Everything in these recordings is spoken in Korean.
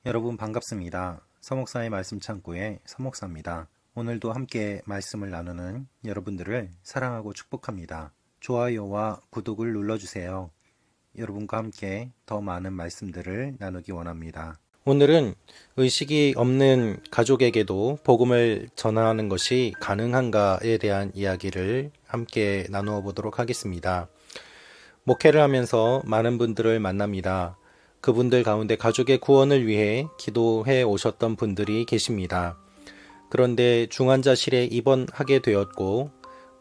여러분 반갑습니다. 서목사의 말씀 창고의 서목사입니다. 오늘도 함께 말씀을 나누는 여러분들을 사랑하고 축복합니다. 좋아요와 구독을 눌러주세요. 여러분과 함께 더 많은 말씀들을 나누기 원합니다. 오늘은 의식이 없는 가족에게도 복음을 전하는 것이 가능한가에 대한 이야기를 함께 나누어 보도록 하겠습니다. 목회를 하면서 많은 분들을 만납니다. 그분들 가운데 가족의 구원을 위해 기도해 오셨던 분들이 계십니다. 그런데 중환자실에 입원하게 되었고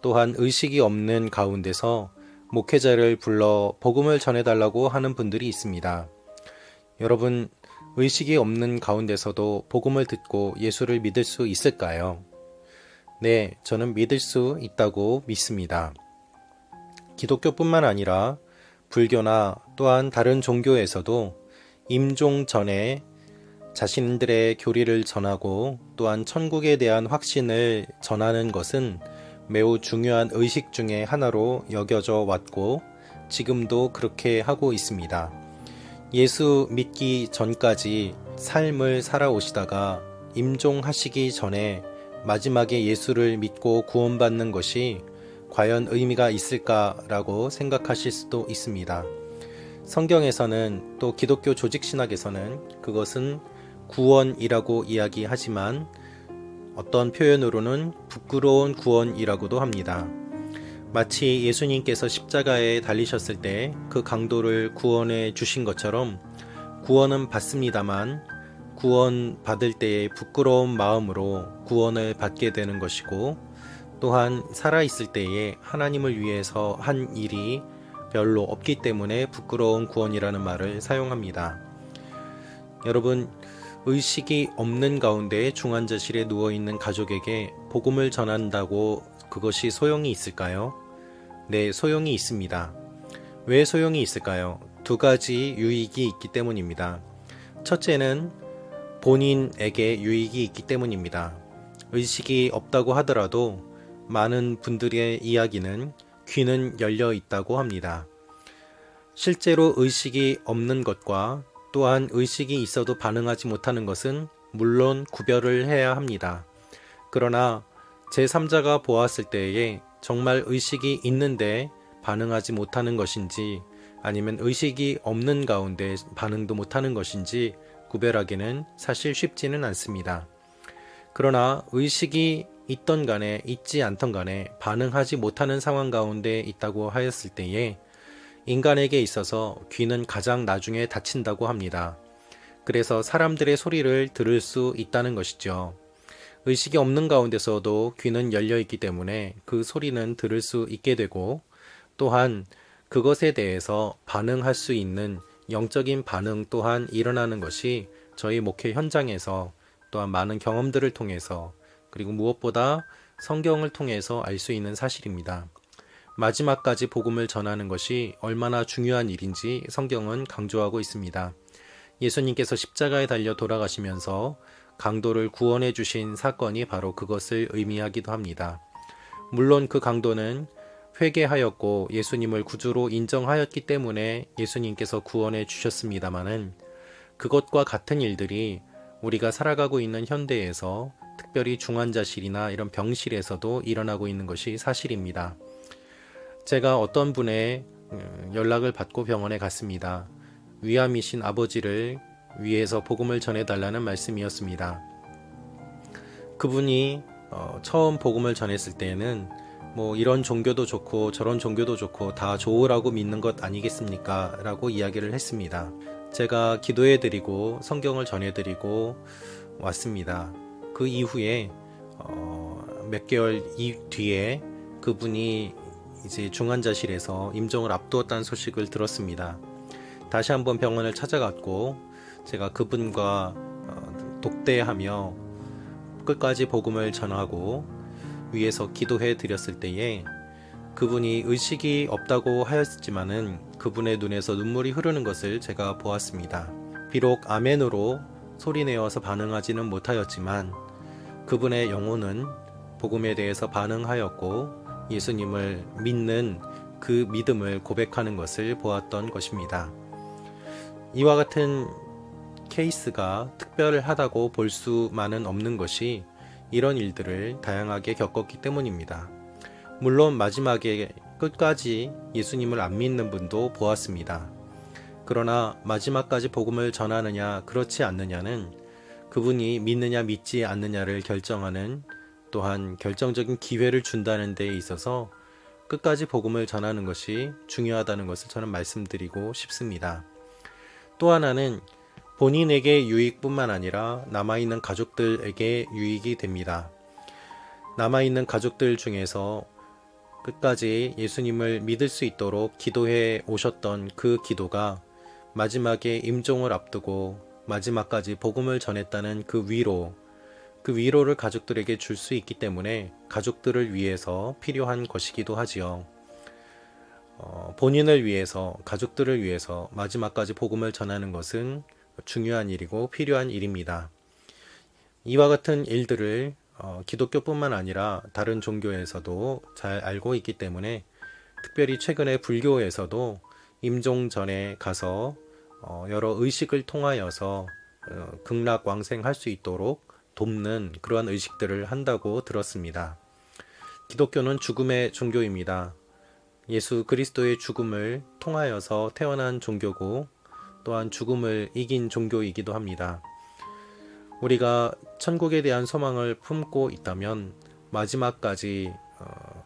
또한 의식이 없는 가운데서 목회자를 불러 복음을 전해달라고 하는 분들이 있습니다. 여러분, 의식이 없는 가운데서도 복음을 듣고 예수를 믿을 수 있을까요? 네, 저는 믿을 수 있다고 믿습니다. 기독교뿐만 아니라 불교나 또한 다른 종교에서도 임종 전에 자신들의 교리를 전하고 또한 천국에 대한 확신을 전하는 것은 매우 중요한 의식 중에 하나로 여겨져 왔고 지금도 그렇게 하고 있습니다. 예수 믿기 전까지 삶을 살아오시다가 임종하시기 전에 마지막에 예수를 믿고 구원받는 것이 과연 의미가 있을까라고 생각하실 수도 있습니다. 성경에서는 또 기독교 조직신학에서는 그것은 구원이라고 이야기하지만 어떤 표현으로는 부끄러운 구원이라고도 합니다. 마치 예수님께서 십자가에 달리셨을 때 그 강도를 구원해 주신 것처럼 구원은 받습니다만 구원 받을 때의 부끄러운 마음으로 구원을 받게 되는 것이고 또한 살아있을 때에 하나님을 위해서 한 일이 별로 없기 때문에 부끄러운 구원이라는 말을 사용합니다. 여러분, 의식이 없는 가운데 중환자실에 누워있는 가족에게 복음을 전한다고 그것이 소용이 있을까요? 네, 소용이 있습니다. 왜 소용이 있을까요? 두 가지 유익이 있기 때문입니다. 첫째는 본인에게 유익이 있기 때문입니다. 의식이 없다고 하더라도 많은 분들의 이야기는 귀는 열려 있다고 합니다. 실제로 의식이 없는 것과 또한 의식이 있어도 반응하지 못하는 것은 물론 구별을 해야 합니다. 그러나 제3자가 보았을 때에 정말 의식이 있는데 반응하지 못하는 것인지 아니면 의식이 없는 가운데 반응도 못하는 것인지 구별하기는 사실 쉽지는 않습니다. 그러나 의식이 있던 간에 있지 않던 간에 반응하지 못하는 상황 가운데 있다고 하였을 때에 인간에게 있어서 귀는 가장 나중에 닫힌다고 합니다. 그래서 사람들의 소리를 들을 수 있다는 것이죠. 의식이 없는 가운데서도 귀는 열려 있기 때문에 그 소리는 들을 수 있게 되고 또한 그것에 대해서 반응할 수 있는 영적인 반응 또한 일어나는 것이 저희 목회 현장에서 또한 많은 경험들을 통해서 그리고 무엇보다 성경을 통해서 알 수 있는 사실입니다. 마지막까지 복음을 전하는 것이 얼마나 중요한 일인지 성경은 강조하고 있습니다. 예수님께서 십자가에 달려 돌아가시면서 강도를 구원해 주신 사건이 바로 그것을 의미하기도 합니다. 물론 그 강도는 회개하였고 예수님을 구주로 인정하였기 때문에 예수님께서 구원해 주셨습니다마는 그것과 같은 일들이 우리가 살아가고 있는 현대에서 특별히 중환자실이나 이런 병실에서도 일어나고 있는 것이 사실입니다. 제가 어떤 분의 연락을 받고 병원에 갔습니다. 위암이신 아버지를 위해서 복음을 전해달라는 말씀이었습니다. 그분이 처음 복음을 전했을 때에는 뭐 이런 종교도 좋고 저런 종교도 좋고 다 좋으라고 믿는 것 아니겠습니까? 라고 이야기를 했습니다. 제가 기도해드리고 성경을 전해드리고 왔습니다. 그 이후에 몇 개월 뒤에 그분이 이제 중환자실에서 임종을 앞두었다는 소식을 들었습니다. 다시 한번 병원을 찾아갔고 제가 그분과 독대하며 끝까지 복음을 전하고 위에서 기도해 드렸을 때에 그분이 의식이 없다고 하였지만은 그분의 눈에서 눈물이 흐르는 것을 제가 보았습니다. 비록 아멘으로 소리내어서 반응하지는 못하였지만 그분의 영혼은 복음에 대해서 반응하였고 예수님을 믿는 그 믿음을 고백하는 것을 보았던 것입니다. 이와 같은 케이스가 특별하다고 볼 수만은 없는 것이 이런 일들을 다양하게 겪었기 때문입니다. 물론 마지막에 끝까지 예수님을 안 믿는 분도 보았습니다. 그러나 마지막까지 복음을 전하느냐 그렇지 않느냐는 그분이 믿느냐 믿지 않느냐를 결정하는, 또한 결정적인 기회를 준다는 데 있어서 끝까지 복음을 전하는 것이 중요하다는 것을 저는 말씀드리고 싶습니다. 또 하나는 본인에게 유익뿐만 아니라 남아있는 가족들에게 유익이 됩니다. 남아있는 가족들 중에서 끝까지 예수님을 믿을 수 있도록 기도해 오셨던 그 기도가 마지막에 임종을 앞두고 마지막까지 복음을 전했다는 그 위로를 가족들에게 줄 수 있기 때문에 가족들을 위해서 필요한 것이기도 하지요. 본인을 위해서, 가족들을 위해서 마지막까지 복음을 전하는 것은 중요한 일이고 필요한 일입니다. 이와 같은 일들을 기독교뿐만 아니라 다른 종교에서도 잘 알고 있기 때문에, 특별히 최근에 불교에서도 임종 전에 가서 여러 의식을 통하여서 극락왕생할 수 있도록 돕는 그러한 의식들을 한다고 들었습니다. 기독교는 죽음의 종교입니다. 예수 그리스도의 죽음을 통하여서 태어난 종교고, 또한 죽음을 이긴 종교이기도 합니다. 우리가 천국에 대한 소망을 품고 있다면 마지막까지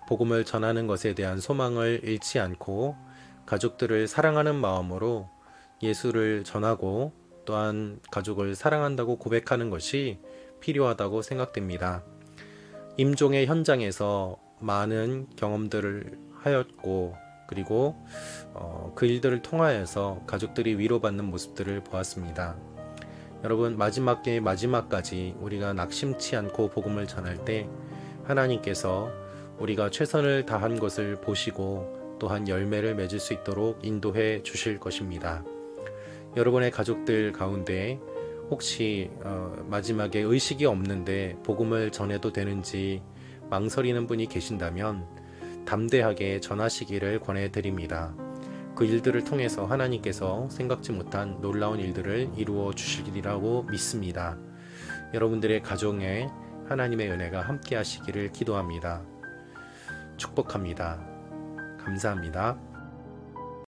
복음을 전하는 것에 대한 소망을 잃지 않고 가족들을 사랑하는 마음으로 예수를 전하고, 또한 가족을 사랑한다고 고백하는 것이 필요하다고 생각됩니다. 임종의 현장에서 많은 경험들을 하였고, 그리고 그 일들을 통하여서 가족들이 위로받는 모습들을 보았습니다. 여러분, 마지막의 마지막까지 우리가 낙심치 않고 복음을 전할 때 하나님께서 우리가 최선을 다한 것을 보시고 또한 열매를 맺을 수 있도록 인도해 주실 것입니다. 여러분의 가족들 가운데 혹시 마지막에 의식이 없는데 복음을 전해도 되는지 망설이는 분이 계신다면 담대하게 전하시기를 권해드립니다. 그 일들을 통해서 하나님께서 생각지 못한 놀라운 일들을 이루어 주시리라고 믿습니다. 여러분들의 가정에 하나님의 은혜가 함께 하시기를 기도합니다. 축복합니다. 감사합니다.